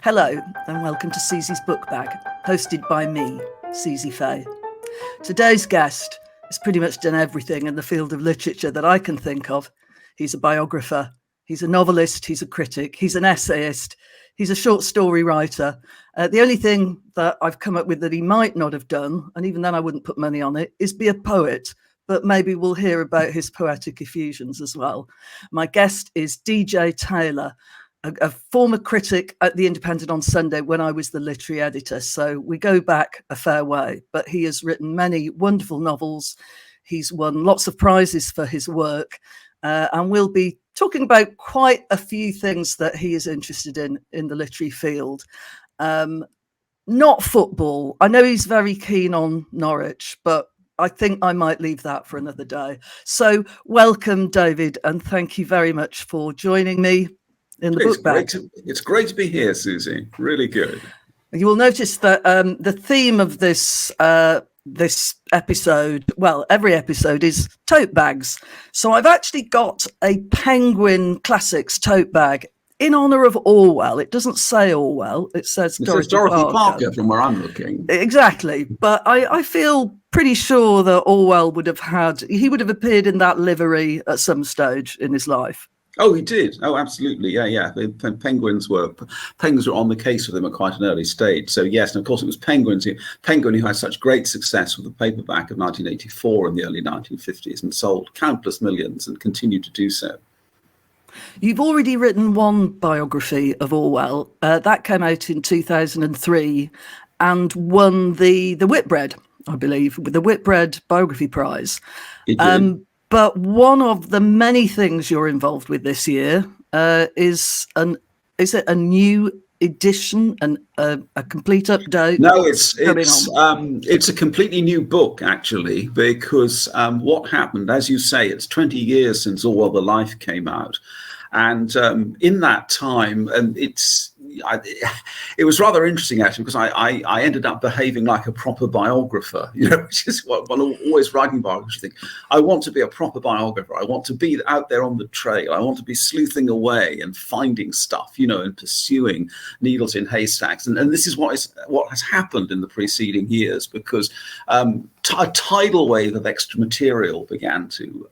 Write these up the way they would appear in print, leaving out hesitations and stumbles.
Hello and welcome to Suzi's Book Bag, hosted by me, Suzi Fay. Today's guest has pretty much done everything in the field of literature that I can think of. He's a biographer, he's a novelist, he's a critic, he's an essayist, he's a short story writer. The only thing that I've come up with that he might not have done, and even then I wouldn't put money on it, is be a poet. But maybe we'll hear about his poetic effusions as well. My guest is DJ Taylor, a former critic at The Independent on Sunday when I was the literary editor. So we go back a fair way, but he has written many wonderful novels. He's won lots of prizes for his work. And we'll be talking about quite a few things that he is interested in the literary field. Not football. I know he's very keen on Norwich, but I think I might leave that for another day. So welcome, David, and thank you very much for joining me in the book bag. It's great to be here, Suzi. Really good. You will notice that the theme of this episode, well, every episode, is tote bags. So I've actually got a Penguin Classics tote bag in honour of Orwell. It doesn't say Orwell, it says Dorothy Parker from where I'm looking. Exactly. But I feel pretty sure that Orwell would have appeared in that livery at some stage in his life. Oh, he did. Oh, absolutely. Yeah. Penguins were on the case with him at quite an early stage. So yes, and of course it was Penguin who had such great success with the paperback of 1984 in the early 1950s and sold countless millions and continued to do so. You've already written one biography of Orwell. That came out in 2003 and won the Whitbread, I believe, with the Whitbread Biography Prize. It did. But one of the many things you're involved with this year is it a new edition and a complete update? No, it's a completely new book, actually, because what happened, as you say, it's 20 years since Orwell the Life came out. And in that time, and it was rather interesting, actually, because I ended up behaving like a proper biographer, which is what one always writing biography, you think, I want to be a proper biographer. I want to be out there on the trail. I want to be sleuthing away and finding stuff, and pursuing needles in haystacks. And this is what has happened in the preceding years, because a tidal wave of extra material began to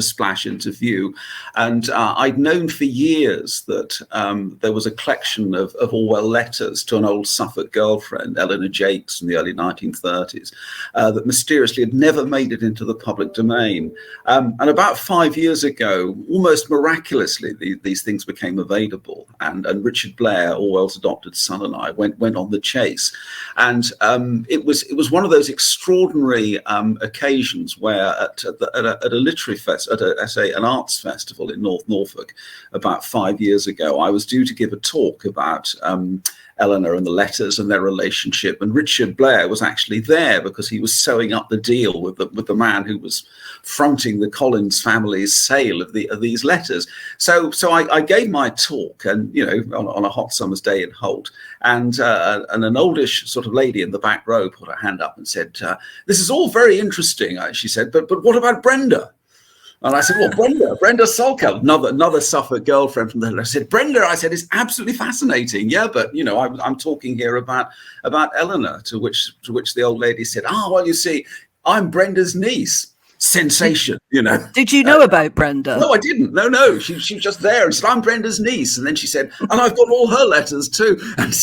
splash into view. And I'd known for years that there was a collection of Orwell letters to an old Suffolk girlfriend, Eleanor Jakes, in the early 1930s, that mysteriously had never made it into the public domain. And about 5 years ago, almost miraculously, these things became available. And Richard Blair, Orwell's adopted son, and I went on the chase. And it was one of those extraordinary occasions where at a literary an arts festival in Norfolk about 5 years ago, I was due to give a talk about Eleanor and the letters and their relationship, and Richard Blair was actually there because he was sewing up the deal with the man who was fronting the Collins family's sale of these letters. So I gave my talk, and on a hot summer's day in Holt, and an oldish sort of lady in the back row put her hand up and said, "This is all very interesting," she said, but what about Brenda? And I said, well, Brenda Salkeld, another Suffolk girlfriend from the. I said, Brenda, I said, is absolutely fascinating. Yeah, but I'm talking here about Eleanor. To which the old lady said, well, you see, I'm Brenda's niece. Sensation, Did you know about Brenda? No, I didn't. No, she was just there and said, I'm Brenda's niece. And then she said, and I've got all her letters too. And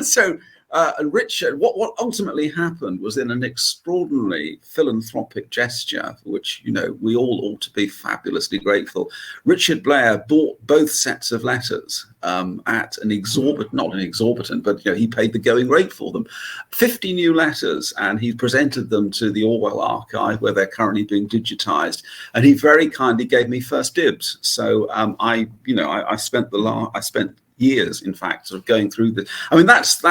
so. And Richard, what ultimately happened was, in an extraordinary philanthropic gesture, for which we all ought to be fabulously grateful, Richard Blair bought both sets of letters at not an exorbitant, but he paid the going rate for them, 50 new letters, and he presented them to the Orwell archive, where they're currently being digitized, and he very kindly gave me first dibs. So I spent years, in fact, sort of going through this. I mean, that's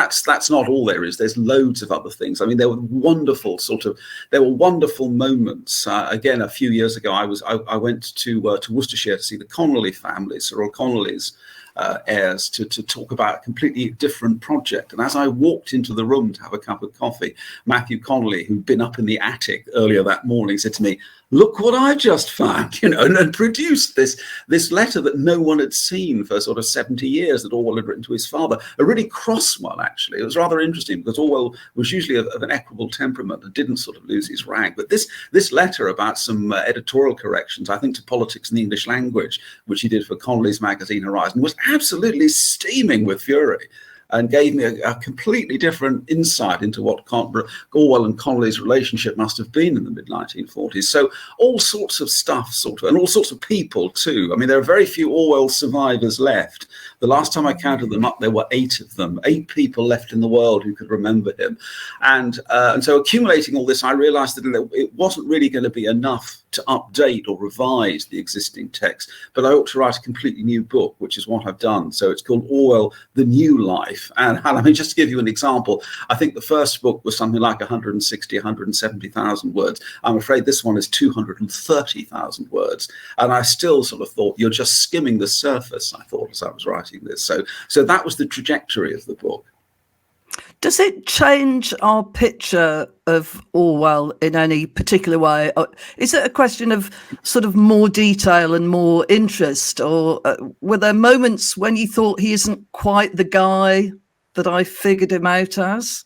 not all there is. There's loads of other things. I mean, there were wonderful moments. Again, a few years ago, I went to Worcestershire to see the Connolly family, Cyril Connolly's airs to talk about a completely different project. And as I walked into the room to have a cup of coffee, Matthew Connolly, who'd been up in the attic earlier that morning, said to me, "Look what I just found," and produced this letter that no one had seen for sort of 70 years that Orwell had written to his father. A really cross one, actually. It was rather interesting because Orwell was usually of an equable temperament and didn't sort of lose his rag. But this letter about some editorial corrections, I think, to politics and the English language, which he did for Connolly's magazine Horizon, was absolutely steaming with fury, and gave me a completely different insight into what Orwell and Connolly's relationship must have been in the mid-1940s. So all sorts of stuff, and all sorts of people too. I mean, there are very few Orwell survivors left. The last time I counted them up, there were 8 of them, 8 people left in the world who could remember him. And so accumulating all this, I realized that it wasn't really going to be enough to update or revise the existing text, but I ought to write a completely new book, which is what I've done. So it's called Orwell, The New Life. And I mean, just to give you an example, I think the first book was something like 160, 170,000 words. I'm afraid this one is 230,000 words. And I still sort of thought, you're just skimming the surface, I thought, as I was writing this. So that was the trajectory of the book. Does it change our picture of Orwell in any particular way? Or is it a question of sort of more detail and more interest? Or were there moments when you thought he isn't quite the guy that I figured him out as?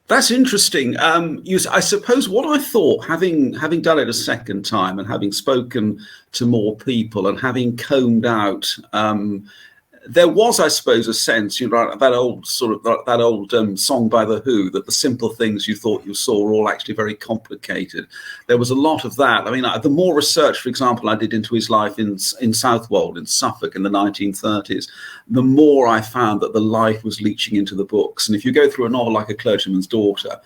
That's interesting. I suppose what I thought, having done it a second time and having spoken to more people and having combed out, there was, I suppose, a sense, that old song by The Who, that the simple things you thought you saw were all actually very complicated. There was a lot of that. I mean, the more research, for example, I did into his life in Southwold, in Suffolk, in the 1930s, the more I found that the life was leaching into the books. And if you go through a novel like A Clergyman's Daughter,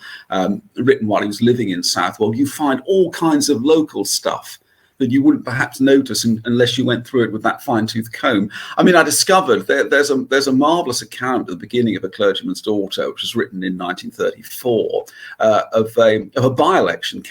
written while he was living in Southwold, you find all kinds of local stuff that you wouldn't perhaps notice unless you went through it with that fine-tooth comb. I mean, I discovered there's a marvellous account at the beginning of A Clergyman's Daughter, which was written in 1934, of a by-election,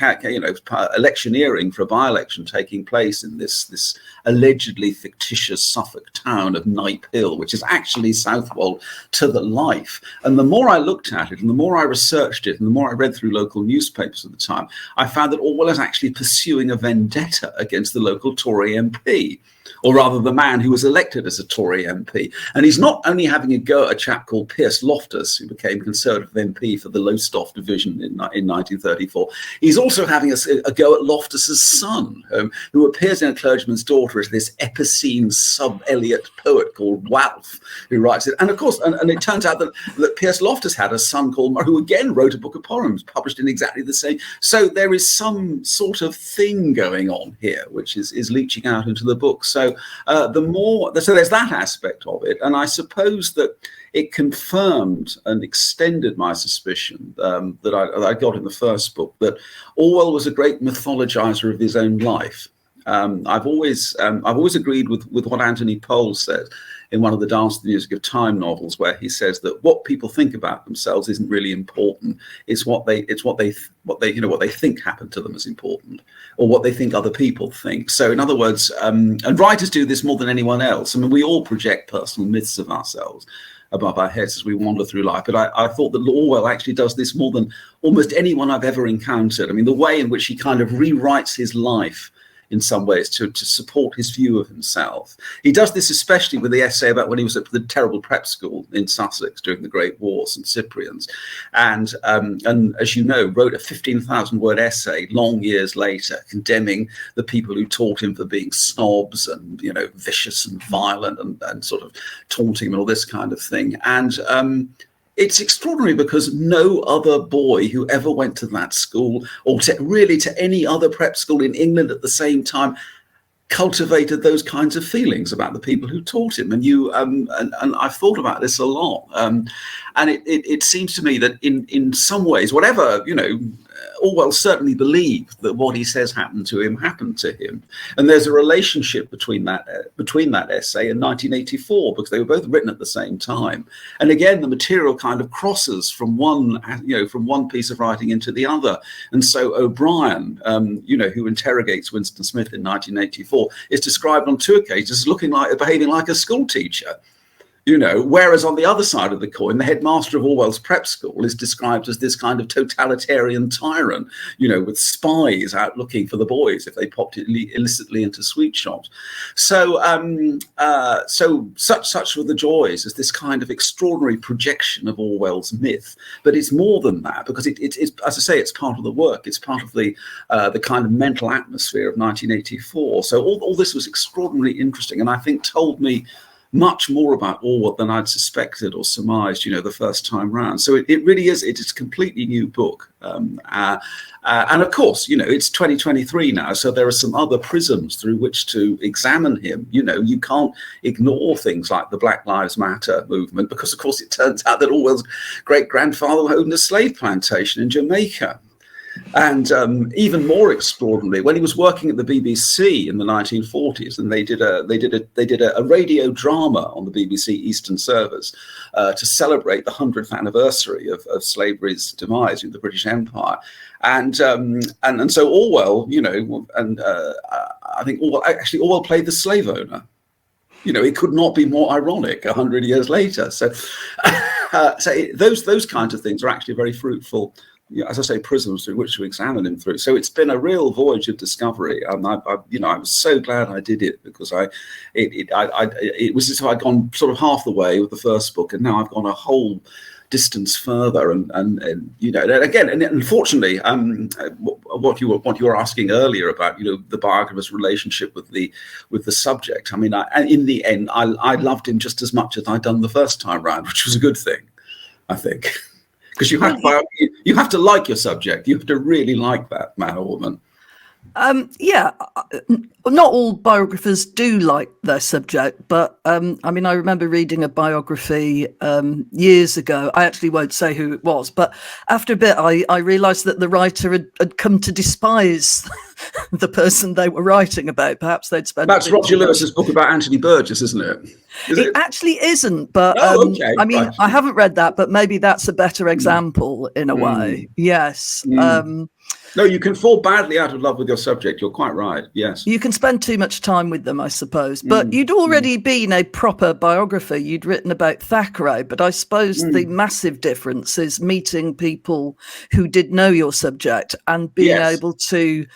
electioneering for a by-election taking place in this allegedly fictitious Suffolk town of Knipe Hill, which is actually Southwold to the life. And the more I looked at it, and the more I researched it, and the more I read through local newspapers at the time, I found that Orwell is actually pursuing a vendetta against the local Tory MP, or rather the man who was elected as a Tory MP. And he's not only having a go at a chap called Pierce Loftus, who became Conservative MP for the Lowestoft division in 1934. He's also having a go at Loftus's son, who appears in A Clergyman's Daughter as this epicene sub-Eliot poet called Walph, who writes it. And of course, and it turns out that Pierce Loftus had a son called Murray, who again wrote a book of poems published in exactly the same. So there is some sort of thing going on here, which is leaching out into the book. So there's that aspect of it, and I suppose that it confirmed and extended my suspicion that I got in the first book, that Orwell was a great mythologizer of his own life. I've always agreed with what Anthony Powell said in one of the Dance to the Music of Time novels, where he says that what people think about themselves isn't really important. It's what they think happened to them is important, or what they think other people think. So in other words, and writers do this more than anyone else. I mean, we all project personal myths of ourselves above our heads as we wander through life. But I thought that Orwell actually does this more than almost anyone I've ever encountered. I mean, the way in which he kind of rewrites his life in some ways to support his view of himself. He does this especially with the essay about when he was at the terrible prep school in Sussex during the Great War, St Cyprian's, and as you know, wrote a 15,000-word essay long years later condemning the people who taught him for being snobs and vicious and violent and sort of taunting him and all this kind of thing. And it's extraordinary because no other boy who ever went to that school, or to any other prep school in England at the same time, cultivated those kinds of feelings about the people who taught him. And I've thought about this a lot. And it seems to me that in some ways, whatever Orwell certainly believed that what he says happened to him, and there's a relationship between that essay and 1984, because they were both written at the same time. And again, the material kind of crosses from one piece of writing into the other. And so O'Brien, who interrogates Winston Smith in 1984, is described on 2 occasions as behaving like a school teacher. Whereas on the other side of the coin, the headmaster of Orwell's prep school is described as this kind of totalitarian tyrant, with spies out looking for the boys if they popped illicitly into sweet shops. So, such were the joys, as this kind of extraordinary projection of Orwell's myth. But it's more than that, because it's, as I say, it's part of the work. It's part of the kind of mental atmosphere of 1984. So all this was extraordinarily interesting, and I think told me much more about Orwell than I'd suspected or surmised, the first time round. So it really is, it is a completely new book. And of course, it's 2023 now, so there are some other prisms through which to examine him. You can't ignore things like the Black Lives Matter movement, because of course it turns out that Orwell's great-grandfather owned a slave plantation in Jamaica. And even more extraordinarily, when he was working at the BBC in the 1940s, and they did a radio drama on the BBC Eastern Service to celebrate the 100th anniversary of slavery's demise in the British Empire, and so Orwell, I think Orwell played the slave owner. It could not be more ironic 100 years later. So, those kinds of things are actually very fruitful, as I say, prisms through which to examine him through. So it's been a real voyage of discovery. I was so glad I did it, because it was as if I'd gone sort of half the way with the first book, and now I've gone a whole distance further. And again, and unfortunately, what you were asking earlier about, the biographer's relationship with the subject. I mean, in the end, I loved him just as much as I'd done the first time round, which was a good thing, I think. Because you have to like your subject. You have to really like that man or woman. Not all biographers do like their subject, but I remember reading a biography years ago. I actually won't say who it was, but after a bit, I realised that the writer had come to despise the person they were writing about. Perhaps they'd spent. That's Roger Lewis's book about Anthony Burgess, isn't it? It actually isn't, but okay. Right. I haven't read that, but maybe that's a better example in a way. Yes. No, you can fall badly out of love with your subject. You're quite right. Yes. You can spend too much time with them, I suppose. But you'd already been a proper biographer. You'd written about Thackeray. But I suppose the massive difference is meeting people who did know your subject and being able to...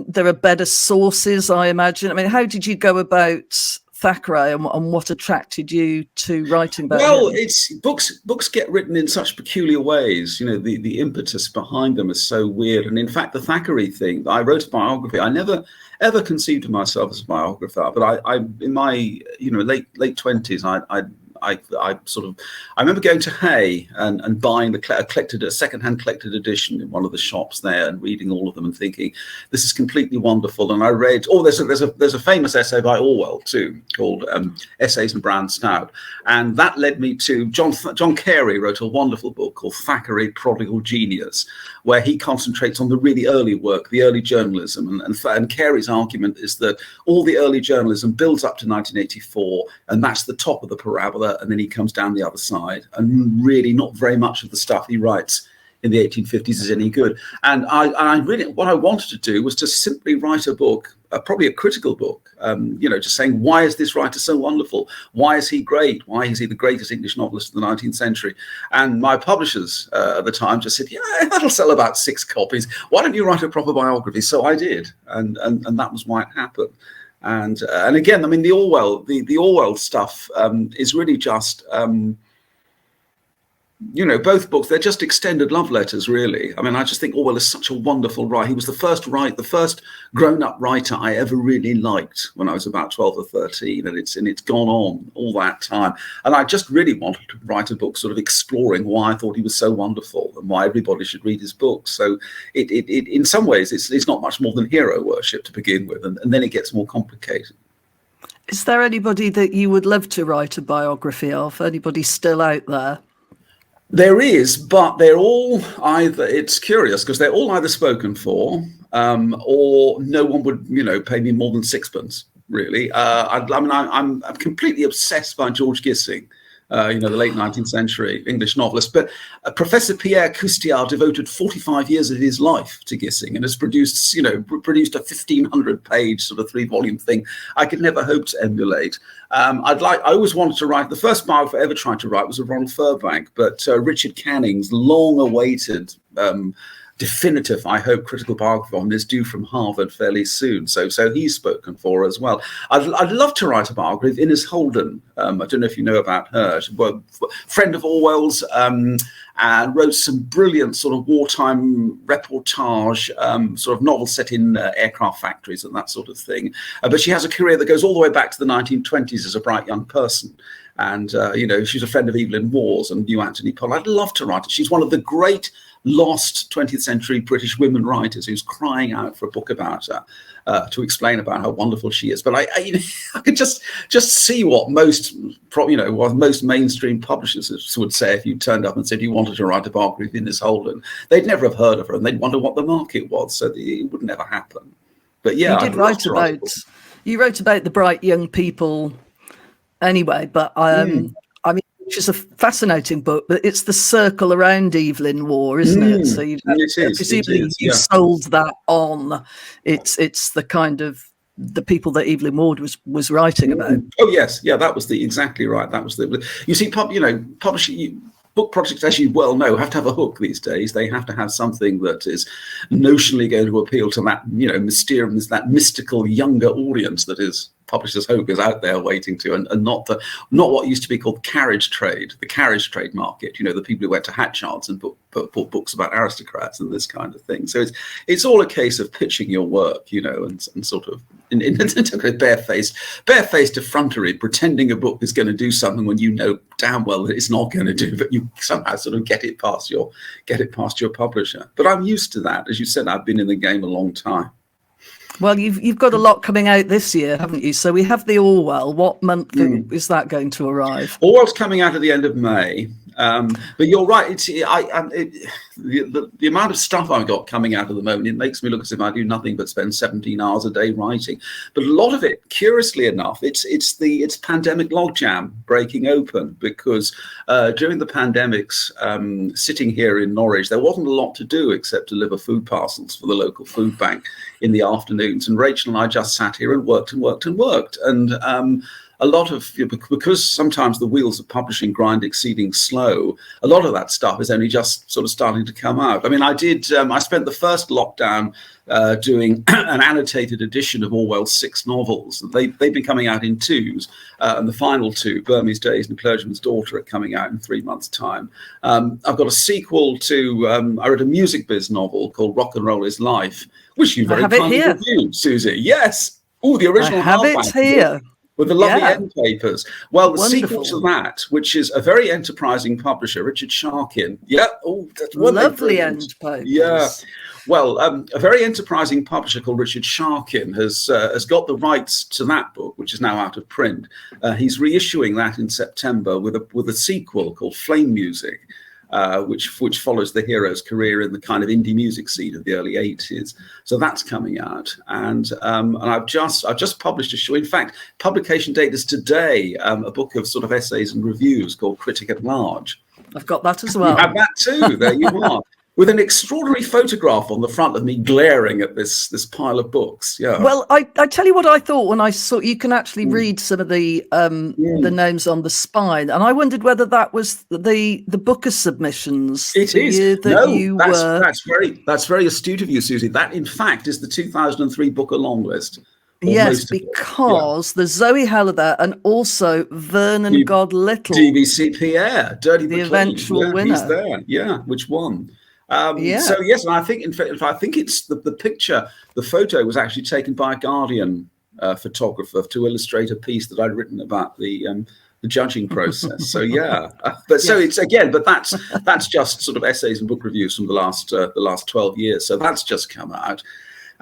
there are better sources, I imagine. how did you go about Thackeray, and what attracted you to writing about him? It's books get written in such peculiar ways. The impetus behind them is so weird. And in fact, the Thackeray thing, I wrote a biography. I never ever conceived of myself as a biographer, but I in my late 20s, I remember going to Hay and buying a second-hand collected edition in one of the shops there, and reading all of them and thinking, this is completely wonderful. And I read, there's a famous essay by Orwell too, called Essays and Brown Stout, and that led me to John Carey wrote a wonderful book called Thackeray, Prodigal Genius, where he concentrates on the really early work, the early journalism, and Carey's argument is that all the early journalism builds up to 1984, and that's the top of the parabola. And then he comes down the other side, and really not very much of the stuff he writes in the 1850s is any good. And I really, what I wanted to do was to simply write a book, probably a critical book, just saying, why is this writer so wonderful? Why is he great? Why is he the greatest English novelist of the 19th century? And my publishers at the time just said, yeah, that'll sell about 6 copies. Why don't you write a proper biography? So I did, and that was why it happened. And again, the Orwell stuff is really just both books, they're just extended love letters, really. I just think Orwell is such a wonderful writer. He was the first grown-up writer I ever really liked when I was about 12 or 13, and it's gone on all that time. And I just really wanted to write a book sort of exploring why I thought he was so wonderful and why everybody should read his books. So it in some ways, it's not much more than hero worship to begin with, and then it gets more complicated. Is there anybody that you would love to write a biography of? Anybody still out there? There is, but they're all either, it's curious because they're all either spoken for, or no one would, pay me more than sixpence, really. I'm completely obsessed by George Gissing, the late 19th century English novelist. But Professor Pierre Coustillard devoted 45 years of his life to Gissing and has produced, produced a 1,500-page sort of 3-volume thing I could never hope to emulate. I always wanted to write, the first biography I ever tried to write was of Ronald Furbank, but Richard Canning's long-awaited definitive, I hope, critical biography on is due from Harvard fairly soon. So he's spoken for as well. I'd love to write a biography of Innes Holden. I don't know if you know about her. She's a friend of Orwell's, and wrote some brilliant sort of wartime reportage, sort of novels set in aircraft factories and that sort of thing. But she has a career that goes all the way back to the 1920s as a bright young person. And, she's a friend of Evelyn Waugh's and knew Anthony Poll. I'd love to write it. She's one of the great lost 20th century British women writers who's crying out for a book about her, to explain about how wonderful she is. But I could just see what most mainstream publishers would say if you turned up and said you wanted to write a biography of Innes Holden. They'd never have heard of her and they'd wonder what the market was. So it would never happen. But yeah, you wrote about the bright young people anyway, but which is a fascinating book, but it's the circle around Evelyn Waugh, isn't it? So presumably you sold that on. It's the kind of the people that Evelyn Waugh was writing about. Oh yes, yeah, that was exactly right. That was you see, publishing. Book projects, as you well know, have to have a hook these days. They have to have something that is notionally going to appeal to that, mysterious, that mystical younger audience that is publishers' hope is out there waiting to, and not what used to be called carriage trade, the carriage trade market. The people who went to hat yards and bought books about aristocrats and this kind of thing. So it's all a case of pitching your work, and sort of in barefaced effrontery, pretending a book is going to do something when you know damn well that it's not going to do, but you somehow sort of get it past your publisher. But I'm used to that. As you said, I've been in the game a long time. Well, you've got a lot coming out this year, haven't you? So we have the Orwell. What month is that going to arrive? Orwell's coming out at the end of May. But you're right. The amount of stuff I've got coming out at the moment, it makes me look as if I do nothing but spend 17 hours a day writing. But a lot of it, curiously enough, it's pandemic logjam breaking open, because during the pandemics, sitting here in Norwich, there wasn't a lot to do except deliver food parcels for the local food bank in the afternoons. And Rachel and I just sat here and worked. And a lot of, because sometimes the wheels of publishing grind exceeding slow, a lot of that stuff is only just sort of starting to come out. I mean, I spent the first lockdown doing an annotated edition of Orwell's 6 novels. They've been coming out in twos, and the final 2, Burmese Days and Clergyman's Daughter, are coming out in 3 months' time. I've got a sequel to, I wrote a music biz novel called Rock and Roll is Life, which you very kindly reviewed, Suzi. Yes. Oh, the original. I have it here. With the lovely end papers. Well, the sequel to that, which is a very enterprising publisher, Richard Sharkin. Yeah. Oh, that's lovely end papers. Yeah. Well, a very enterprising publisher called Richard Sharkin has got the rights to that book, which is now out of print. He's reissuing that in September with a sequel called Flame Music, which follows the hero's career in the kind of indie music scene of the early 80s. So that's coming out, and I've just published a show. In fact, publication date is today. A book of sort of essays and reviews called Critic at Large. I've got that as well. You have that too. There you are. With an extraordinary photograph on the front of me glaring at this pile of books. Yeah. Well, I tell you what I thought when I saw, you can actually read some of the names on the spine, and I wondered whether that was the Booker submissions. It is. That's very astute of you, Suzi. That, in fact, is the 2003 Booker long list. Yes, because there's Zoe Halliday and also Vernon Godlittle. DVC Pierre, Dirty the eventual winner. He's there. Yeah, which won? So yes, and I think it's the picture, the photo was actually taken by a Guardian photographer to illustrate a piece that I'd written about the judging process. So yeah, so it's but that's just sort of essays and book reviews from the last 12 years. So that's just come out.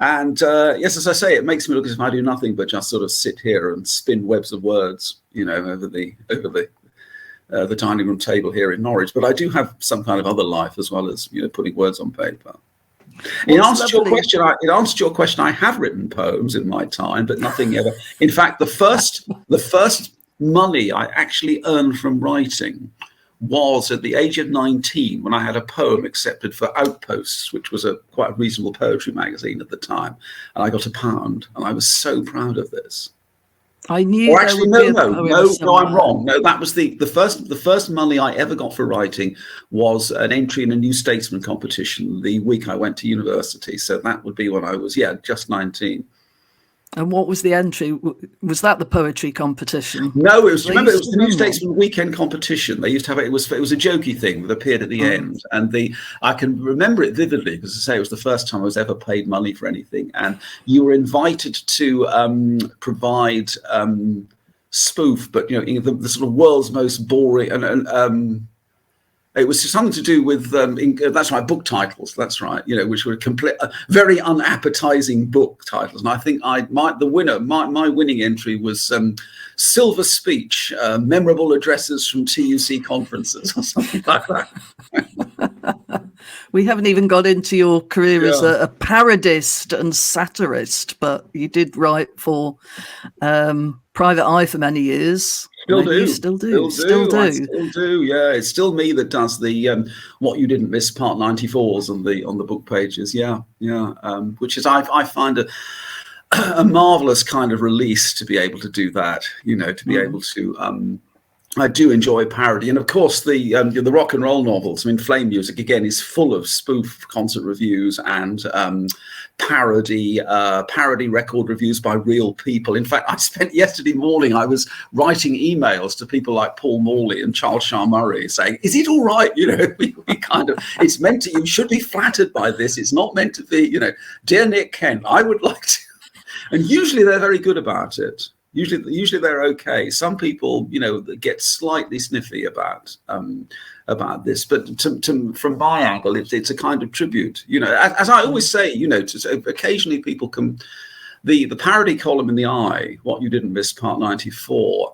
And yes, as I say, it makes me look as if I do nothing but just sort of sit here and spin webs of words, over the the dining room table here in Norwich, but I do have some kind of other life as well as, putting words on paper. In answer to your question, I have written poems in my time, but nothing ever. In fact, the first money I actually earned from writing was at the age of 19, when I had a poem accepted for Outposts, which was quite a reasonable poetry magazine at the time, and I got £1, and I was so proud of this. I knew. Or actually, no, I'm wrong. No, that was the first money I ever got for writing was an entry in a New Statesman competition the week I went to university. So that would be when I was just 19. And what was the entry? Was that the poetry competition? No, it was. Remember, it was the New Statesman weekend competition. They used to have it. It was a jokey thing that appeared at the end, and I can remember it vividly because, as I say, it was the first time I was ever paid money for anything. And you were invited to provide spoof, but the sort of world's most boring and. It was something to do with that's right, book titles. That's right, which were very unappetizing book titles. And I think my winning entry was Silver Speech, memorable addresses from TUC conferences or something like that. We haven't even got into your career as a parodist and satirist, but you did write for Private Eye for many years. Still do. I still do. Yeah, it's still me that does the what you didn't miss part 94s on the book pages. Yeah. Which is I find a marvelous kind of release to be able to do that. To be able to. I do enjoy parody, and of course the rock and roll novels. I mean, Flame Music again is full of spoof concert reviews and parody record reviews by real people. In fact, I spent yesterday morning, I was writing emails to people like Paul Morley and Charles Shaar Murray saying, is it all right? We kind of, it's meant to, you should be flattered by this. It's not meant to be, dear Nick Kent, I would like to. And usually they're very good about it. Usually they're okay. Some people, get slightly sniffy about this, but from my angle, it's a kind of tribute. As I always say, occasionally people can. The parody column in the Eye, What You Didn't Miss, part 94.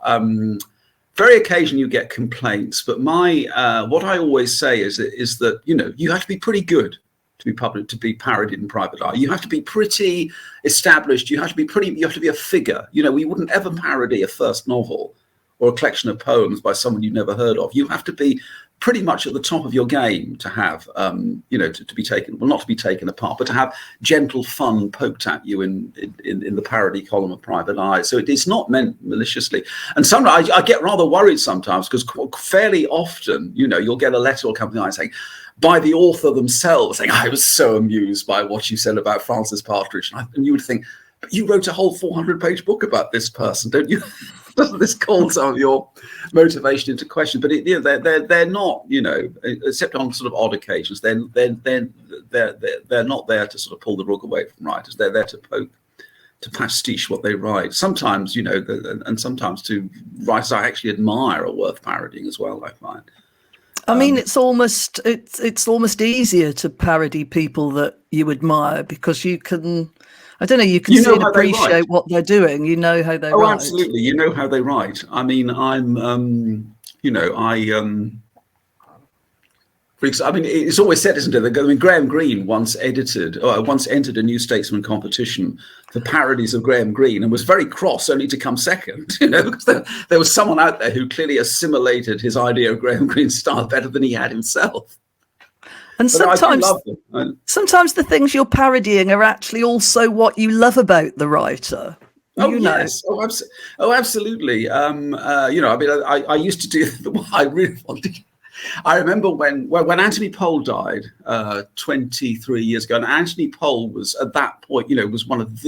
Very occasionally you get complaints, but what I always say is that you have to be pretty good to be parodied in Private Eye. You have to be pretty established. You have to be a figure. We wouldn't ever parody a first novel or a collection of poems by someone you've never heard of. You have to be pretty much at the top of your game to have, to be taken, well, not to be taken apart, but to have gentle fun poked at you in the parody column of Private Eye. So it's not meant maliciously. And sometimes I get rather worried sometimes because fairly often, you'll get a letter or company saying, by the author themselves, saying, I was so amused by what you said about Francis Partridge. And you would think, but you wrote a whole 400-page book about this person, don't you? Doesn't this call some of your motivation into question? But they're not, except on sort of odd occasions, they're not there to sort of pull the rug away from writers. They're there to pastiche what they write. Sometimes, and sometimes to writers I actually admire are worth parodying as well, I find. I mean, it's almost easier to parody people that you admire because you can, I don't know, you can see and appreciate what they're doing. You know how they write. Oh, absolutely. You know how they write. I mean, it's always said, isn't it? I mean, Graham Greene once entered a New Statesman competition for parodies of Graham Greene and was very cross only to come second, because there was someone out there who clearly assimilated his idea of Graham Greene's style better than he had himself. And sometimes the things you're parodying are actually also what you love about the writer. Yes. Oh, absolutely. I used to do what I really wanted. I remember when Anthony Pohl died 23 years ago, and Anthony Pohl was at that point, was one of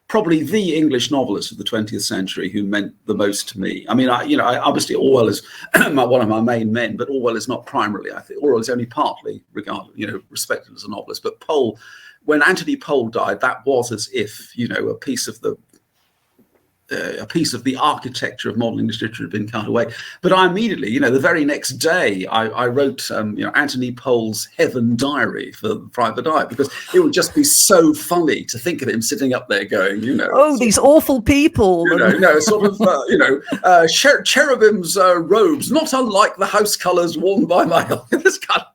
probably the English novelist of the 20th century who meant the most to me. I mean, obviously Orwell is one of my main men, but Orwell is not primarily. I think Orwell is only partly respected as a novelist. But Pohl, when Anthony Pohl died, that was as if, a piece of the a piece of the architecture of modern English literature had been cut away. But I immediately, the very next day, I wrote, Anthony Pole's Heaven Diary for Private Eye, because it would just be so funny to think of him sitting up there going, oh, these awful people, cherubim's robes, not unlike the house colours worn by my this kind of,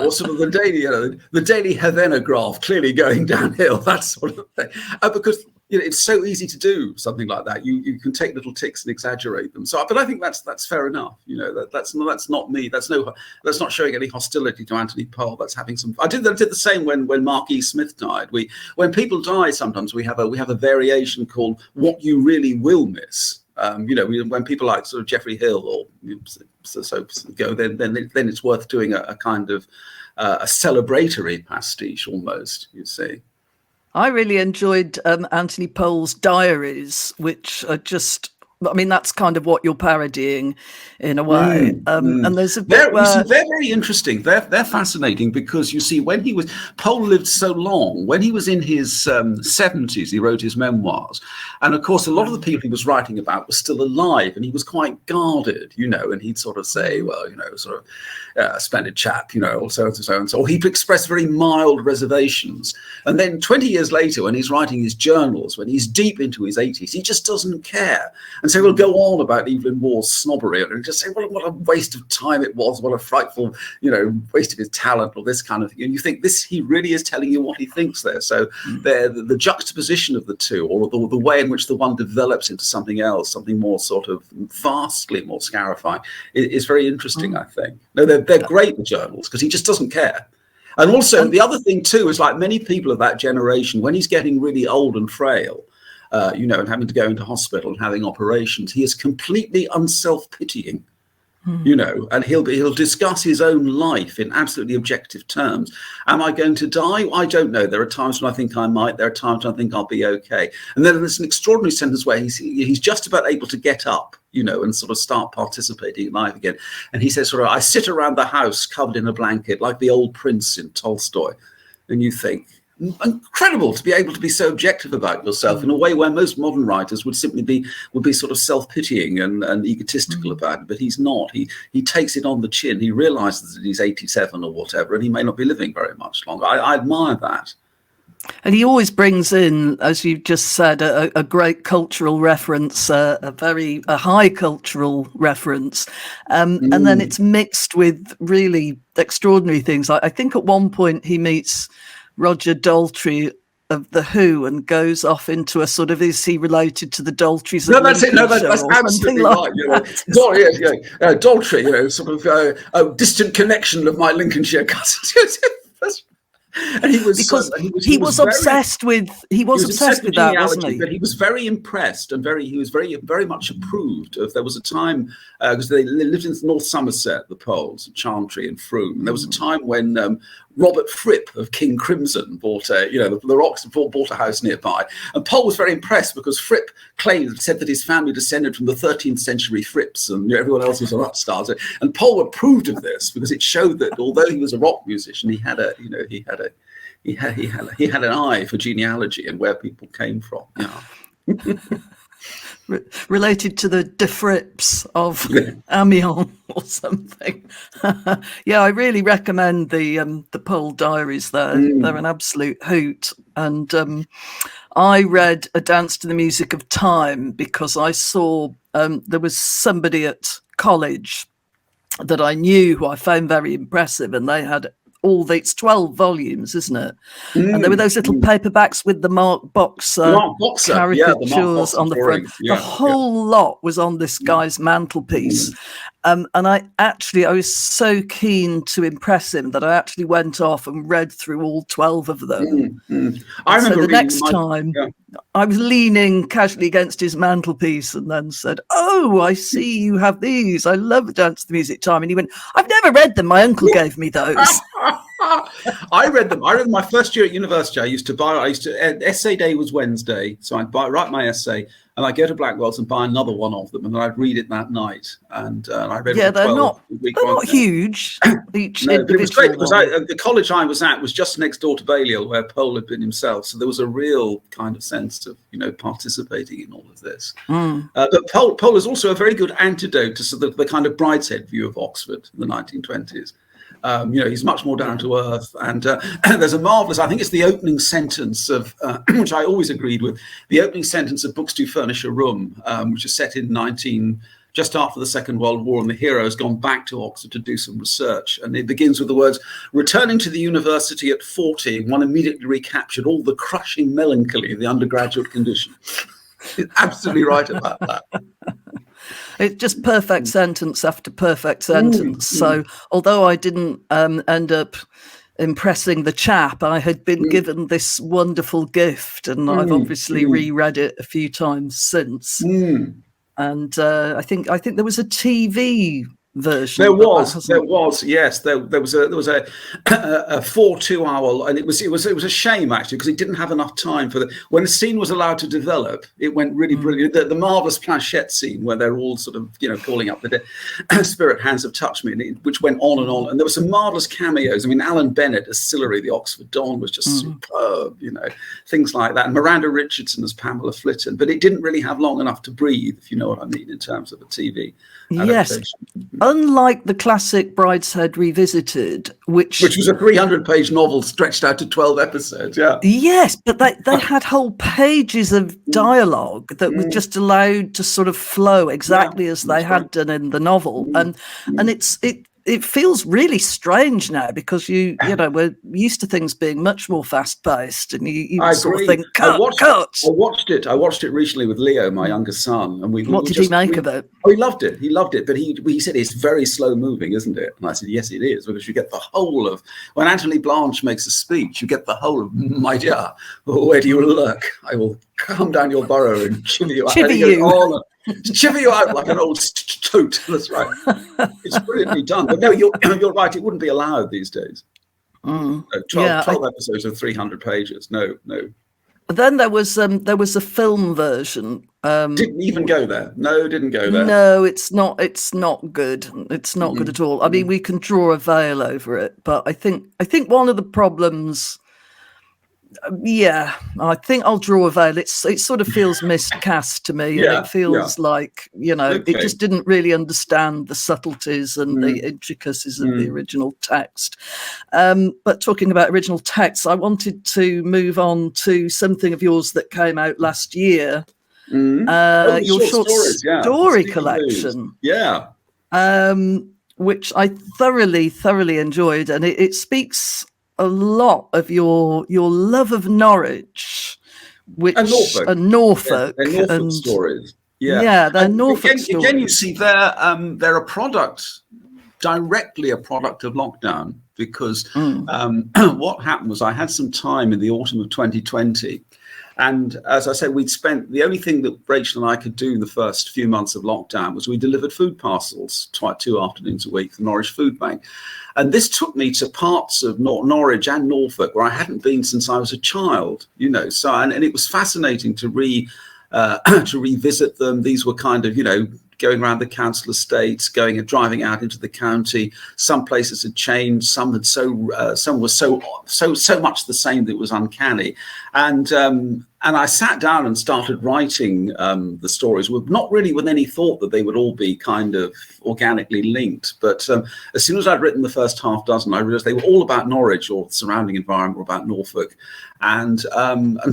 or sort of the daily Heavenograph clearly going downhill, that sort of thing, because it's so easy to do something like that. You can take little ticks and exaggerate them. So, but I think that's fair enough. That's not me. That's not showing any hostility to Anthony Pole. That's having some. I did the same when Mark E. Smith died. When people die, sometimes we have a variation called "What You Really Will Miss." When people like sort of Geoffrey Hill or so go, then it's worth doing a kind of a celebratory pastiche almost. You see. I really enjoyed Anthony Pole's diaries, which are just, that's kind of what you're parodying in a way. And there's a bit they're very interesting. They're fascinating because you see, Pole lived so long. When he was in his 70s, he wrote his memoirs. And of course, a lot of the people he was writing about were still alive, and he was quite guarded, and he'd sort of say, well, sort of splendid chap, or so and so and so. Or he'd express very mild reservations. And then 20 years later, when he's writing his journals, when he's deep into his 80s, he just doesn't care. And so he'll go on about Evelyn Waugh's snobbery and just say, well, what a waste of time it was, what a frightful, waste of his talent, or this kind of thing. And you think he really is telling you what he thinks there. So the juxtaposition of the two, or the way in which the one develops into something else, something more sort of vastly more scarifying, is very interesting, I think. No, they're great, the journals, because he just doesn't care. And also the other thing too is, like many people of that generation, when he's getting really old and frail, and having to go into hospital and having operations, he is completely unself-pitying, and he'll discuss his own life in absolutely objective terms. Am I going to die? I don't know. There are times when I think I might. There are times when I think I'll be okay. And then there's an extraordinary sentence where he's just about able to get up, and sort of start participating in life again. And he says, I sit around the house covered in a blanket like the old prince in Tolstoy. And you think, incredible to be able to be so objective about yourself in a way where most modern writers would simply be sort of self-pitying and egotistical about it. But he's not. He takes it on the chin. He realizes that he's 87 or whatever, and he may not be living very much longer. I admire that. And he always brings in, as you just said, a great cultural reference, a high cultural reference. And then it's mixed with really extraordinary things. I think at one point he meets Roger Daltrey of The Who and goes off into a sort of, is he related to the Daltreys? No, that's it. No, that's absolutely right. Daltrey, sort of a distant connection of my Lincolnshire cousins. And he was obsessed with that, wasn't he? But he was very impressed and he was very much approved of. There was a time because they lived in North Somerset, the Poles, Chantry and Frome. And there was a time when Robert Fripp of King Crimson bought the Rocks bought a house nearby, and Pole was very impressed because Fripp said that his family descended from the 13th century Fripps, and everyone else was an upstart. And Pole approved of this because it showed that although he was a rock musician, he had an eye for genealogy and where people came from. Yeah. Related to the De Fripps of Amiens or something. Yeah, I really recommend the Pole diaries. They're an absolute hoot. And I read A Dance to the Music of Time because I saw there was somebody at college that I knew who I found very impressive, and they had it's 12 volumes, isn't it? And there were those little paperbacks with the Mark Boxer caricatures on the front. The whole lot was on this guy's mantelpiece. And I was so keen to impress him that I actually went off and read through all 12 of them. I remember the next time I was leaning casually against his mantelpiece and then said, "Oh, I see you have these. I love Dance to the Music Time." And he went, "I've never read them. My uncle gave me those." I read them. My first year at university. Essay day was Wednesday, so I'd write my essay, and I go to Blackwell's and buy another one of them, and then I'd read it that night. And I read Yeah, it they're 12 not, week they're one not thing. huge, each No, but it was great individual because one. the college I was at was just next door to Balliol, where Pole had been himself. So there was a real kind of sense of, participating in all of this. But Pole is also a very good antidote to sort of the kind of Brideshead view of Oxford in the 1920s. He's much more down to earth, and there's a marvelous, I think it's the opening sentence of, which I always agreed with, the opening sentence of Books Do Furnish a Room, which is set in just after the Second World War, and the hero has gone back to Oxford to do some research. And it begins with the words, returning to the university at 40, one immediately recaptured all the crushing melancholy of the undergraduate condition. He's absolutely right about that. It's just perfect sentence after perfect sentence. So although I didn't end up impressing the chap, I had been given this wonderful gift, and I've obviously reread it a few times since. And I think there was a TV version. There was, yes. There was a 4 2-hour, and it was a shame actually, because it didn't have enough time for when the scene was allowed to develop. It went really brilliant. The marvelous planchette scene where they're all sort of calling up the spirit hands have touched me, which went on and on. And there were some marvelous cameos. I mean, Alan Bennett as Sillery, the Oxford Don, was just superb. Things like that. And Miranda Richardson as Pamela Flitton. But it didn't really have long enough to breathe, if you know what I mean, in terms of a TV adaptation. Yes. Unlike the classic Brideshead Revisited, which was a 300-page novel stretched out to 12 episodes, Yes, but they had whole pages of dialogue that were just allowed to sort of flow exactly as they had done in the novel. And it feels really strange now, because we're used to things being much more fast-paced, and you sort of think, cut. I watched it recently with Leo, my youngest son, and what did he make of it? Oh, he loved it, but he said it's very slow-moving, isn't it? And I said, yes, it is, because you get the whole of, when Anthony Blanche makes a speech, you get the whole of, my dear, where do you lurk? I will come down your burrow and chivvy you out. Chivvy you out like an old tote. That's right. It's brilliantly done. But no, you're right. It wouldn't be allowed these days. 12 episodes of 300 pages. No. But then there was a film version. Didn't even go there. No, didn't go there. No, it's not good. It's not good at all. I mean, we can draw a veil over it, but I think one of the problems. I think I'll draw a veil. It sort of feels miscast to me. And it feels like it just didn't really understand the subtleties and the intricacies of the original text. But talking about original text, I wanted to move on to something of yours that came out last year. Your short story collection. Which I thoroughly enjoyed, and it speaks a lot of your love of Norwich, and Norfolk and stories. They're Norfolk stories. Again, you see, they're directly a product of lockdown, because what happened was I had some time in the autumn of 2020. And as I said, we'd spent, the only thing that Rachel and I could do in the first few months of lockdown was we delivered food parcels 2 afternoons a week for the Norwich Food Bank. And this took me to parts of Norwich and Norfolk where I hadn't been since I was a child, So, and it was fascinating to revisit them. These were kind of, going around the council estates, driving out into the county. Some places had changed. Some had some were so much the same that it was uncanny. And I sat down and started writing the stories, not really with any thought that they would all be kind of organically linked. But as soon as I'd written the first half dozen, I realized they were all about Norwich or the surrounding environment, or about Norfolk. And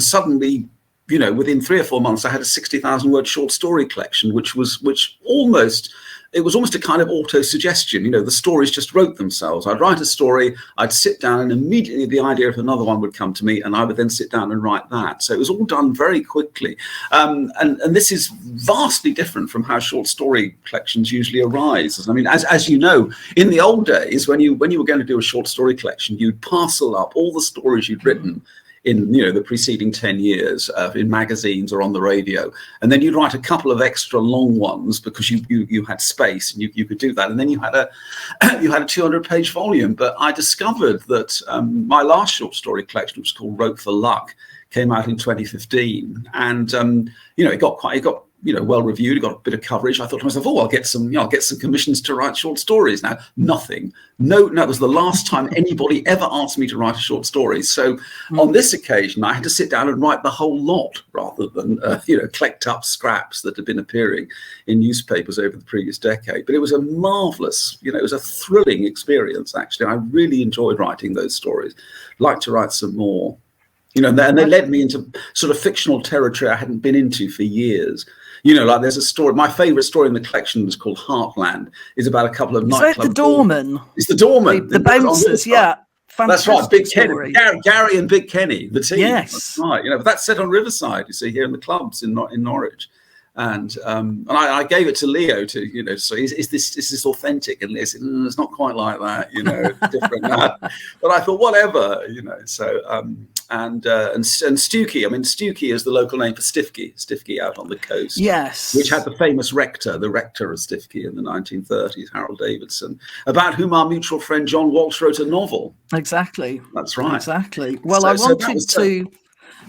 suddenly, within 3 or 4 months, I had a 60,000-word short story collection, which was almost a kind of auto-suggestion. The stories just wrote themselves. I'd write a story, I'd sit down, and immediately the idea of another one would come to me, and I would then sit down and write that. So it was all done very quickly. And this is vastly different from how short story collections usually arise. I mean, as you know, in the old days, when you were going to do a short story collection, you'd parcel up all the stories you'd written in the preceding 10 years in magazines or on the radio, and then you'd write a couple of extra long ones because you had space and you could do that, and then you had a 200-page volume. But I discovered that my last short story collection, which was called Rope for Luck, came out in 2015, and it got well reviewed. It got a bit of coverage. I thought to myself, I'll get some commissions to write short stories. Now, nothing. No, that was the last time anybody ever asked me to write a short story. So on this occasion, I had to sit down and write the whole lot rather than collect up scraps that had been appearing in newspapers over the previous decade. But it was a marvelous, it was a thrilling experience. Actually, I really enjoyed writing those stories. Like to write some more. And they led me into sort of fictional territory I hadn't been into for years. Like there's a story, my favorite story in the collection was called Heartland. It's about a couple of nightclubs. Is that the doorman? It's the doorman. The bouncers, yeah. That's right, Big Kenny, Gary and Big Kenny, the team. Yes. That's right. But that's set on Riverside, you see, here in the clubs in Norwich. And I gave it to Leo to, so is this authentic? And Leo said, it's not quite like that, it's different. But I thought, whatever, so, and Stewkey, Stewkey is the local name for Stiffkey out on the coast. Yes. Which had the famous the rector of Stiffkey in the 1930s, Harold Davidson, about whom our mutual friend John Walsh wrote a novel. Exactly. That's right. Exactly. Well, I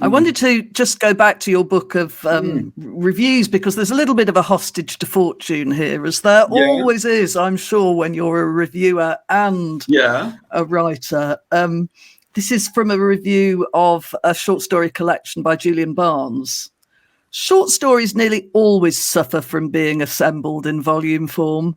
wanted to just go back to your book of reviews, because there's a little bit of a hostage to fortune here, as there always is, I'm sure, when you're a reviewer and a writer. This is from a review of a short story collection by Julian Barnes. Short stories nearly always suffer from being assembled in volume form.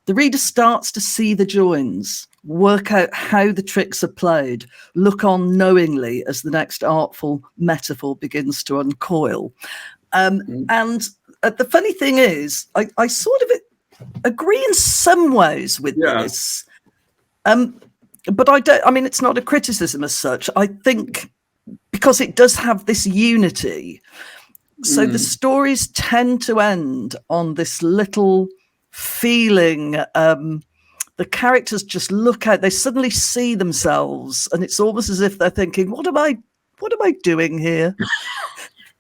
The reader starts to see the joins, work out how the tricks are played, look on knowingly as the next artful metaphor begins to uncoil. And the funny thing is, I sort of agree in some ways with this. But I don't, it's not a criticism as such. I think because it does have this unity. So the stories tend to end on this little feeling. The characters just look out, they suddenly see themselves, and it's almost as if they're thinking, what am I doing here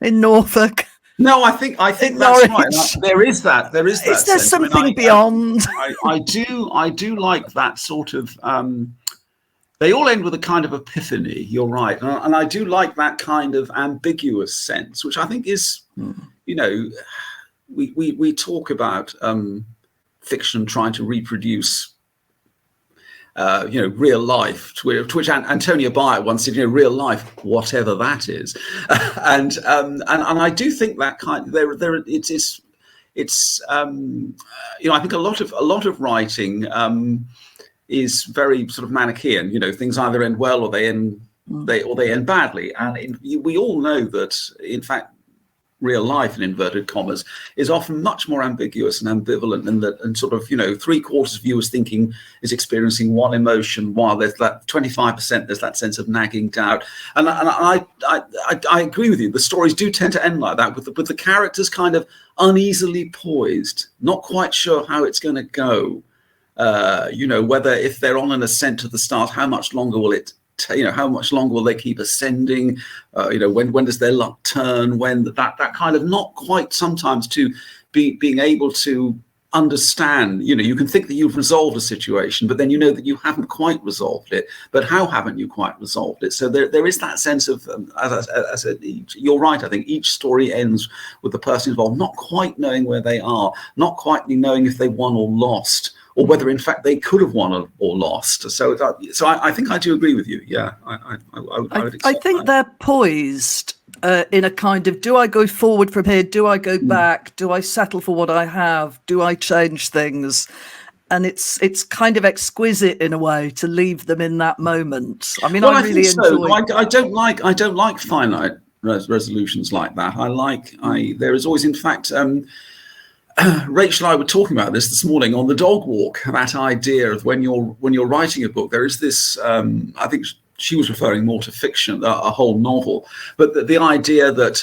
in Norfolk? No, I think that's Norwich. right. There is that. Is there something beyond? I do like that sort of. They all end with a kind of epiphany. You're right, and I do like that kind of ambiguous sense, which I think is, we talk about fiction trying to reproduce, real life, to which Antonia Byatt once said, real life, whatever that is, and I do think that kind I think a lot of writing is very sort of Manichaean. Things either end well or they end badly, and we all know that in fact real life, in inverted commas, is often much more ambiguous and ambivalent, and sort of 3/4 of viewers thinking is experiencing one emotion, while there's that 25% there's that sense of nagging doubt. And I agree with you. The stories do tend to end like that, with the characters kind of uneasily poised, not quite sure how it's going to go. Whether if they're on an ascent to the start, how much longer will it? How much longer will they keep ascending? When does their luck turn? When that kind of not quite sometimes to being able to understand. You can think that you've resolved a situation, but then you know that you haven't quite resolved it. But how haven't you quite resolved it? So there is that sense of, you're right. I think each story ends with the person involved not quite knowing where they are, not quite knowing if they won or lost, or whether in fact they could have won or lost. So I think I do agree with you. Yeah, I would I think they're poised in a kind of, do I go forward from here? Do I go back? Do I settle for what I have? Do I change things? And it's kind of exquisite in a way to leave them in that moment. I really enjoy. I don't like finite resolutions like that. There is always, in fact. Rachel and I were talking about this morning on the dog walk, that idea of when you're writing a book, there is this, I think she was referring more to fiction, a whole novel, but the idea that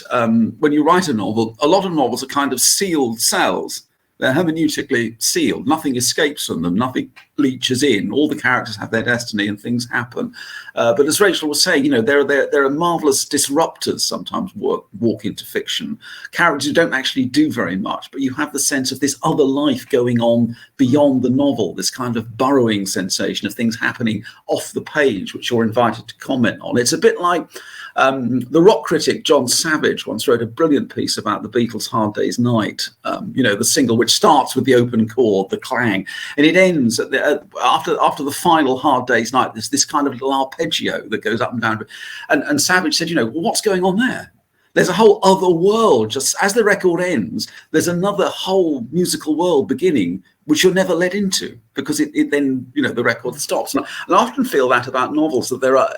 when you write a novel, a lot of novels are kind of sealed cells. They're hermeneutically sealed. Nothing escapes from them. Nothing leaches in. All the characters have their destiny, and things happen. But as Rachel was saying, there are marvelous disruptors sometimes walk into fiction. Characters who don't actually do very much, but you have the sense of this other life going on beyond the novel. This kind of burrowing sensation of things happening off the page, which you're invited to comment on. It's a bit like the rock critic John Savage once wrote a brilliant piece about the Beatles' Hard Day's Night, the single which starts with the open chord, the clang, and it ends at after the final Hard Day's Night. There's this kind of little arpeggio that goes up and down. And Savage said, what's going on there? There's a whole other world. Just as the record ends, there's another whole musical world beginning, which you're never led into, because it then, the record stops. And I often feel that about novels, that there are,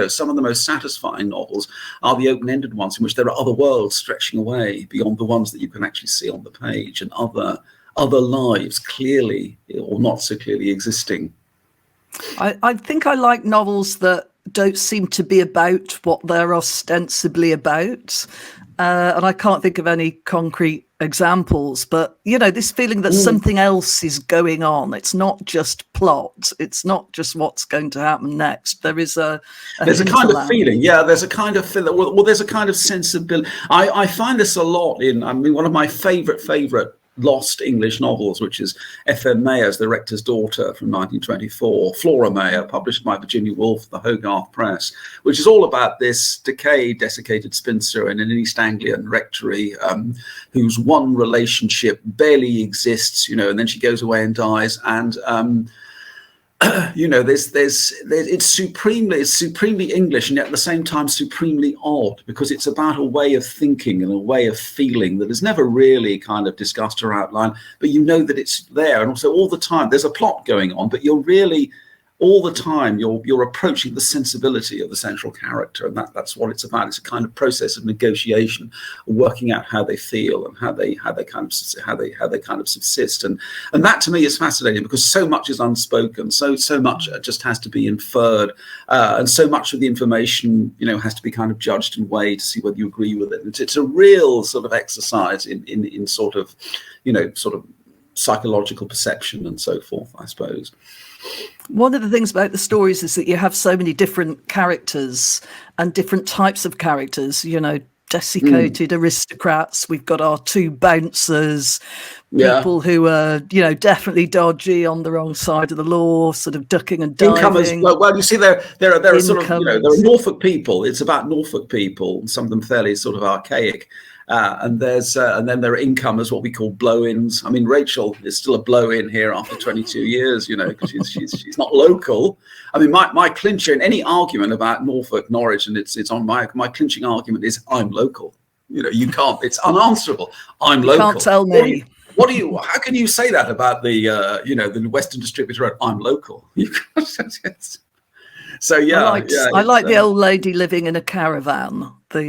some of the most satisfying novels are the open-ended ones in which there are other worlds stretching away beyond the ones that you can actually see on the page, and other lives clearly or not so clearly existing. I think I like novels that don't seem to be about what they're ostensibly about. And I can't think of any concrete examples, but, this feeling that something else is going on. It's not just plot. It's not just what's going to happen next. There is there's a kind of feeling. Yeah, there's a kind of feeling. Well, there's a kind of sensibility. I find this a lot one of my favorite lost English novels, which is F.M. Mayer's The Rector's Daughter from 1924, Flora Mayer, published by Virginia Woolf, the Hogarth Press, which is all about this decayed, desiccated spinster in an East Anglian rectory whose one relationship barely exists, and then she goes away and dies. And it's supremely English, and yet at the same time supremely odd, because it's about a way of thinking and a way of feeling that is never really kind of discussed or outlined, but that it's there. And also all the time there's a plot going on, but you're really all the time you're approaching the sensibility of the central character, and that's what it's about. It's a kind of process of negotiation, working out how they feel and how they kind of subsist, and that to me is fascinating, because so much is unspoken, so much just has to be inferred, and so much of the information has to be kind of judged and weighed to see whether you agree with it. It's a real sort of exercise in sort of psychological perception and so forth, I suppose. One of the things about the stories is that you have so many different characters and different types of characters, desiccated aristocrats. We've got our two bouncers, people who are, definitely dodgy, on the wrong side of the law, sort of ducking and diving. Incomers. Well, you see, there are sort of, there are Norfolk people. It's about Norfolk people, some of them fairly sort of archaic. And then there are incomers, what we call blow-ins. I mean, Rachel is still a blow-in here after 22 years, because she's not local. I mean, my clincher in any argument about Norfolk, Norwich, and it's on my clinching argument is I'm local. You can't. It's unanswerable. I'm local. You can't tell me. How can you say that about the the Western Distributor Road? I'm local. So I like the old lady living in a caravan. That's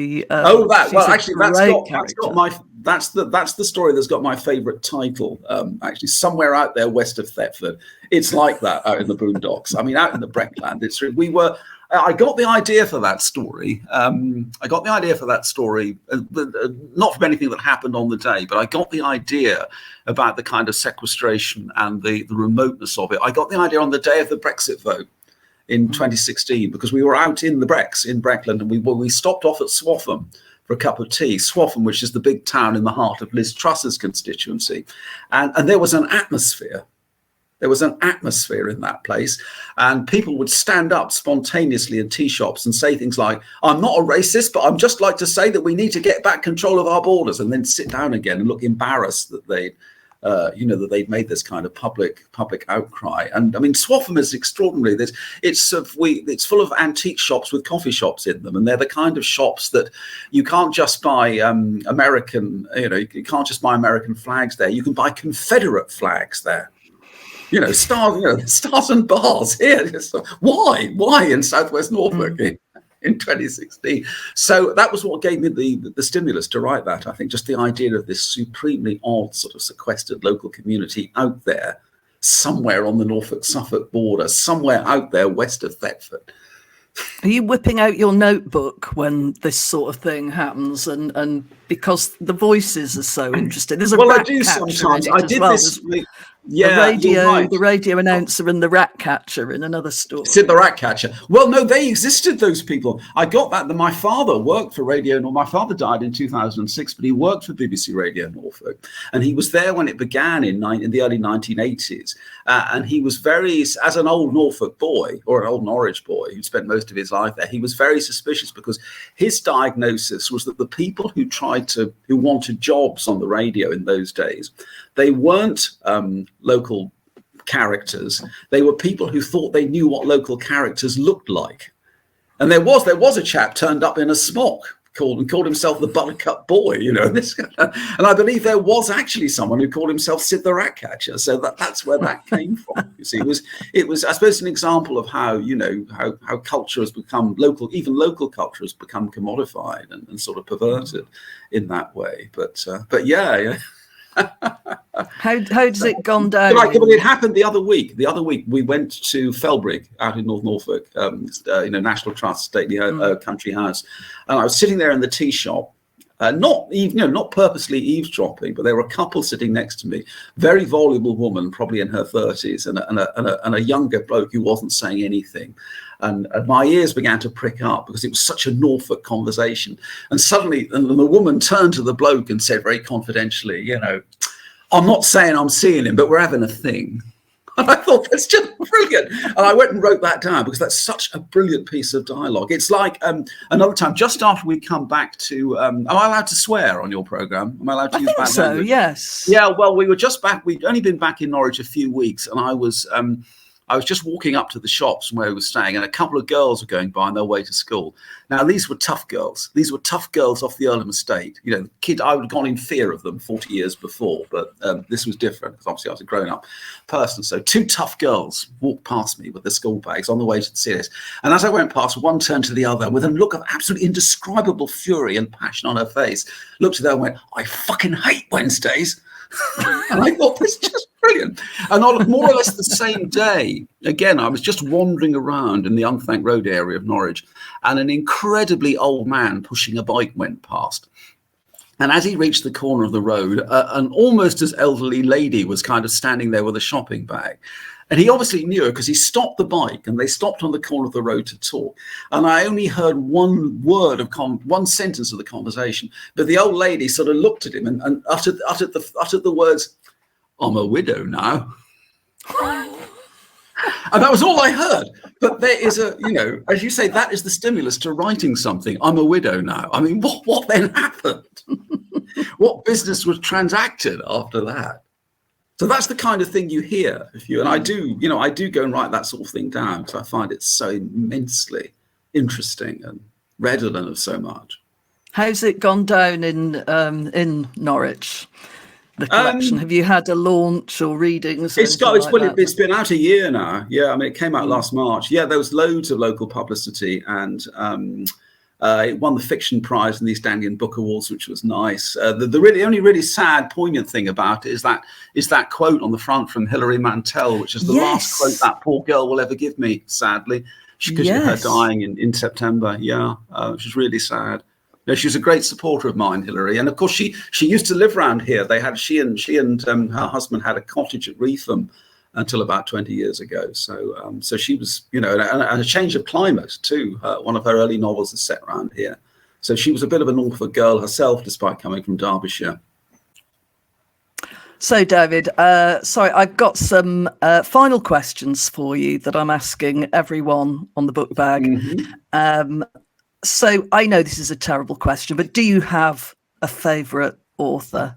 the story that's got my favourite title. Actually, somewhere out there west of Thetford, it's like that out in the boondocks. I mean, out in the Breckland. I got the idea for that story. Not from anything that happened on the day, but I got the idea about the kind of sequestration and the remoteness of it. I got the idea on the day of the Brexit vote in 2016, because we were out in the Brecks in Breckland, and we stopped off at Swaffham for a cup of tea. Swaffham, which is the big town in the heart of Liz Truss's constituency, and there was an atmosphere. There was an atmosphere in that place, and people would stand up spontaneously in tea shops and say things like, "I'm not a racist, but I'd just like to say that we need to get back control of our borders," and then sit down again and look embarrassed that that they've made this kind of public outcry. And I mean, Swaffham is extraordinary. It's full of antique shops with coffee shops in them, and they're the kind of shops that you can't just buy American. You can't just buy American flags there. You can buy Confederate flags there. Stars and bars here. Why in Southwest Norfolk in 2016? So that was what gave me the stimulus to write that. I think just the idea of this supremely odd sort of sequestered local community out there, somewhere on the Norfolk-Suffolk border, somewhere out there west of Thetford. Are you whipping out your notebook when this sort of thing happens? And because the voices are so interesting, there's a Well, I rat do catcher sometimes. in it I as did well. this. Yeah, you're right. The radio announcer and the rat catcher in another story. Sid the rat catcher. Well, no, they existed, those people. I got that. My father worked for Radio Norfolk. My father died in 2006, but he worked for BBC Radio Norfolk. And he was there when it began in the early 1980s. And he was very, as an old Norfolk boy, or an old Norwich boy who spent most of his life there, he was very suspicious because his diagnosis was that the people who wanted jobs on the radio in those days, they weren't local characters. They were people who thought they knew what local characters looked like. And there was a chap turned up in a smock called himself the Buttercup Boy, you know. And I believe there was actually someone who called himself Sid the Ratcatcher. So that's where that came from. You see, it was I suppose an example of how, you know, how culture has become even local culture has become commodified and sort of perverted in that way. But yeah. How does it gone down? It happened the other week. The other week we went to Felbrigg out in North Norfolk, National Trust stately country house, and I was sitting there in the tea shop, not purposely eavesdropping, but there were a couple sitting next to me, very voluble woman, probably in her 30s, and a younger bloke who wasn't saying anything. And my ears began to prick up because it was such a Norfolk conversation. And suddenly, the woman turned to the bloke and said very confidentially, you know, I'm not saying I'm seeing him, but we're having a thing. And I thought, that's just brilliant. And I went and wrote that down because that's such a brilliant piece of dialogue. It's like another time, just after we come back to, am I allowed to swear on your programme? Am I allowed to use bad language? Yes. Yeah, well, we were just back. We'd only been back in Norwich a few weeks, and I was just walking up to the shops from where we were staying, and a couple of girls were going by on their way to school. Now, these were tough girls. These were tough girls off the Earlham estate. You know, I would have gone in fear of them 40 years before, but this was different because obviously I was a grown-up person. So two tough girls walked past me with their school bags on the way to the theatres. And as I went past, one turned to the other with a look of absolutely indescribable fury and passion on her face, looked at them and went, I fucking hate Wednesdays. And I thought, that's just brilliant. And on more or less the same day, again, I was just wandering around in the Unthank Road area of Norwich, and an incredibly old man pushing a bike went past. And as he reached the corner of the road, an almost as elderly lady was kind of standing there with a shopping bag. And he obviously knew her because he stopped the bike and they stopped on the corner of the road to talk. And I only heard one sentence of the conversation. But the old lady sort of looked at him and uttered the words, I'm a widow now. And that was all I heard. But there is as you say, that is the stimulus to writing something. I'm a widow now. I mean, what then happened? What business was transacted after that? So that's the kind of thing you hear and I do go and write that sort of thing down because I find it so immensely interesting and redolent of so much. How's it gone down in Norwich? The collection. Have you had a launch or readings? It's been out a year now. Yeah, I mean, it came out last March. Yeah, there was loads of local publicity, and it won the Fiction Prize in the East Anglian Book Awards, which was nice. The only really sad, poignant thing about it is that quote on the front from Hilary Mantel, which is the last quote that poor girl will ever give me, sadly, because of her dying in September. Yeah, which is really sad. You know, she was a great supporter of mine, Hilary, and of course she used to live around here. She and her husband had a cottage at Reetham until about 20 years ago. So she was, and a change of climate too. One of her early novels is set around here. So she was a bit of a Norfolk girl herself, despite coming from Derbyshire. So, David, sorry, I've got some final questions for you that I'm asking everyone on the book bag. Mm-hmm. So I know this is a terrible question, but do you have a favourite author?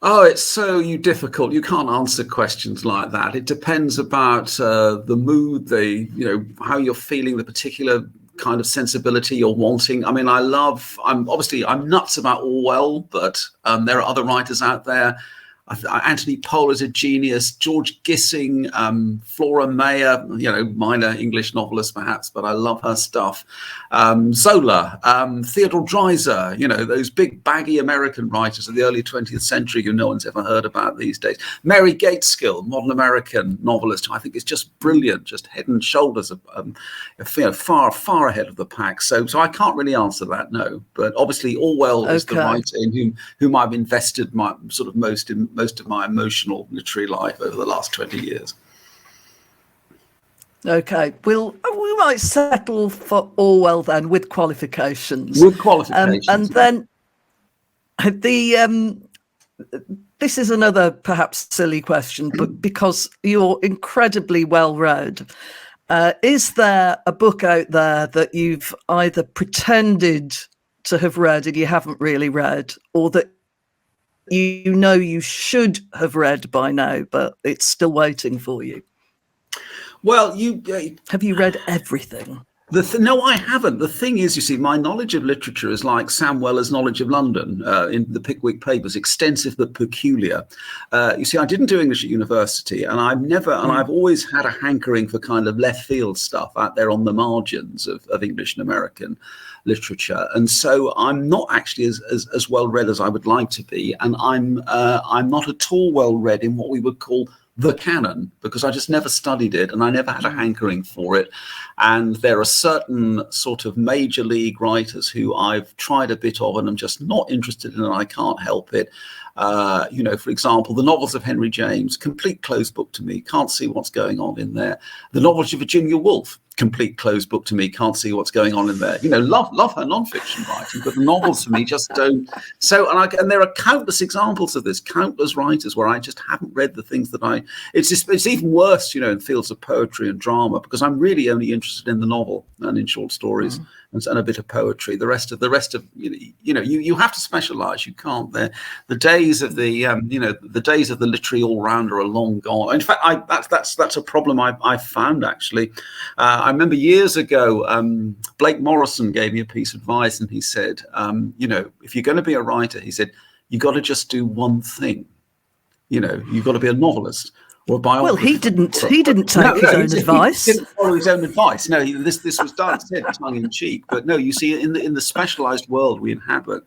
Oh, it's so difficult. You can't answer questions like that. It depends about the mood, how you're feeling, the particular kind of sensibility you're wanting. I mean, I'm nuts about Orwell, but there are other writers out there. Anthony Pohl is a genius. George Gissing, Flora Mayer, minor English novelist perhaps, but I love her stuff. Zola, Theodore Dreiser, those big baggy American writers of the early 20th century who no one's ever heard about these days. Mary Gateskill, modern American novelist, who I think is just brilliant, just head and shoulders far ahead of the pack. So I can't really answer that, no. But obviously Orwell is the writer in whom I've invested my sort of most of my emotional literary life over the last 20 years. Okay, we might settle for Orwell then, with qualifications. With qualifications, and then this is another perhaps silly question, but because you're incredibly well read, is there a book out there that you've either pretended to have read and you haven't really read, or that you should have read by now, but it's still waiting for you? Well, have you read everything? No, I haven't. The thing is, you see, my knowledge of literature is like Sam Weller's knowledge of London in the Pickwick Papers, extensive but peculiar. You see, I didn't do English at university, and I've always had a hankering for kind of left field stuff out there on the margins of English and American literature. And so I'm not actually as well read as I would like to be, and I'm not at all well read in what we would call the canon, because I just never studied it and I never had a hankering for it. And there are certain sort of major league writers who I've tried a bit of and I'm just not interested in, and I can't help it. For example, the novels of Henry James, complete closed book to me, can't see what's going on in there. The novels of Virginia Woolf, complete closed book to me, can't see what's going on in there. Love her non-fiction writing, but the novels for me just don't. So, and there are countless examples of this, countless writers where I just haven't read the things that it's even worse, in fields of poetry and drama, because I'm really only interested in the novel and in short stories and a bit of poetry. The rest of you have to specialize. You can't. The days of the days of the literary all-rounder are long gone. In fact, that's a problem I've found actually. I remember years ago, Blake Morrison gave me a piece of advice, and he said, if you're going to be a writer, he said, you got to just do one thing. You've got to be a novelist or a biographer. Well, he didn't take his own advice. He didn't follow his own advice. No, this was done, said tongue in cheek. But no, you see, in the specialized world we inhabit,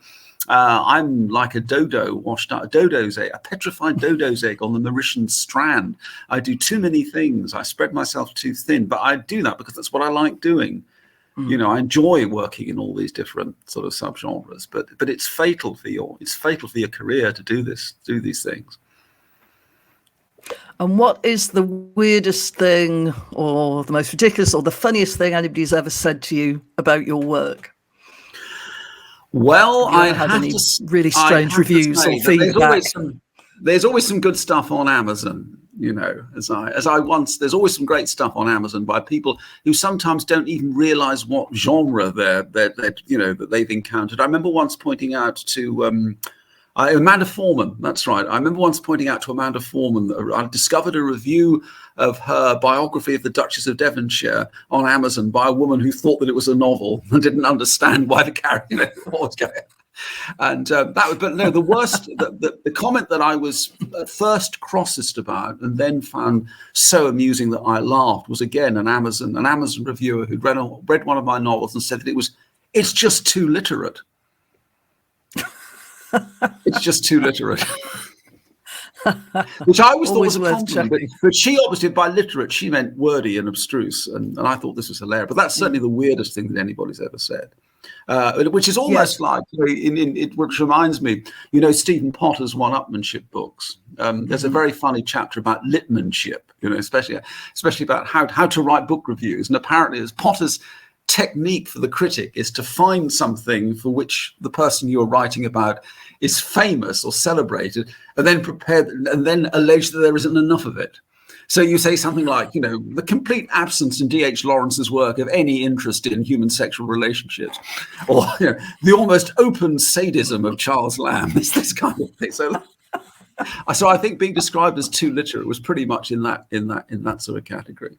I'm like a dodo washed up, a petrified dodo's egg on the Mauritian strand. I do too many things. I spread myself too thin, but I do that because that's what I like doing. I enjoy working in all these different sort of subgenres, but it's fatal for your career to do these things. And what is the weirdest thing, or the most ridiculous, or the funniest thing anybody's ever said to you about your work? Well, I had any really strange reviews or feedback. There's always some good stuff on Amazon. There's always some great stuff on Amazon by people who sometimes don't even realize what genre that they've encountered. I remember once pointing out to Amanda Foreman. That's right. I remember once pointing out to Amanda Foreman that I discovered a review of her biography of the Duchess of Devonshire on Amazon by a woman who thought that it was a novel and didn't understand why the character, what was going on. And the worst, the comment that I was at first crossest about and then found so amusing that I laughed was again an Amazon reviewer who'd read one of my novels and said that it's just too literate. It's just too literate. Which I always thought was a compliment, but she obviously, by literate, she meant wordy and abstruse, and I thought this was hilarious. But that's certainly the weirdest thing that anybody's ever said, which is almost like, which reminds me, Stephen Potter's one-upmanship books. There's a very funny chapter about litmanship, especially about how to write book reviews, and apparently as Potter's technique for the critic is to find something for which the person you're writing about is famous or celebrated, and then allege that there isn't enough of it. So you say something like, the complete absence in D.H. Lawrence's work of any interest in human sexual relationships, or the almost open sadism of Charles Lamb. This kind of thing. So I think being described as too literate was pretty much in that sort of category.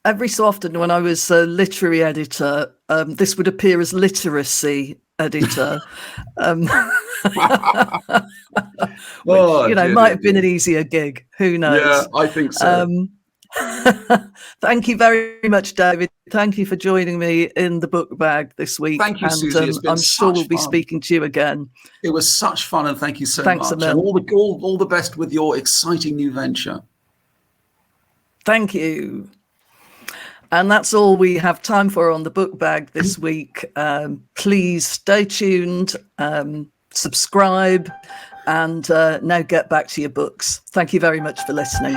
Every so often when I was a literary editor, this would appear as literacy editor. Which, Oh, you know, dear, might dear, have been dear. an easier gig. Who knows? Yeah, I think so. Thank you very much, David. Thank you for joining me in the book bag this week. Thank you, And Suzi. It's been I'm sure we'll such be fun. speaking to you again. It was such fun, and thank you so Thanks a much. And mil. all the best with your exciting new venture. Thank you. And that's all we have time for on the book bag this week. Please stay tuned, subscribe, and now get back to your books. Thank you very much for listening.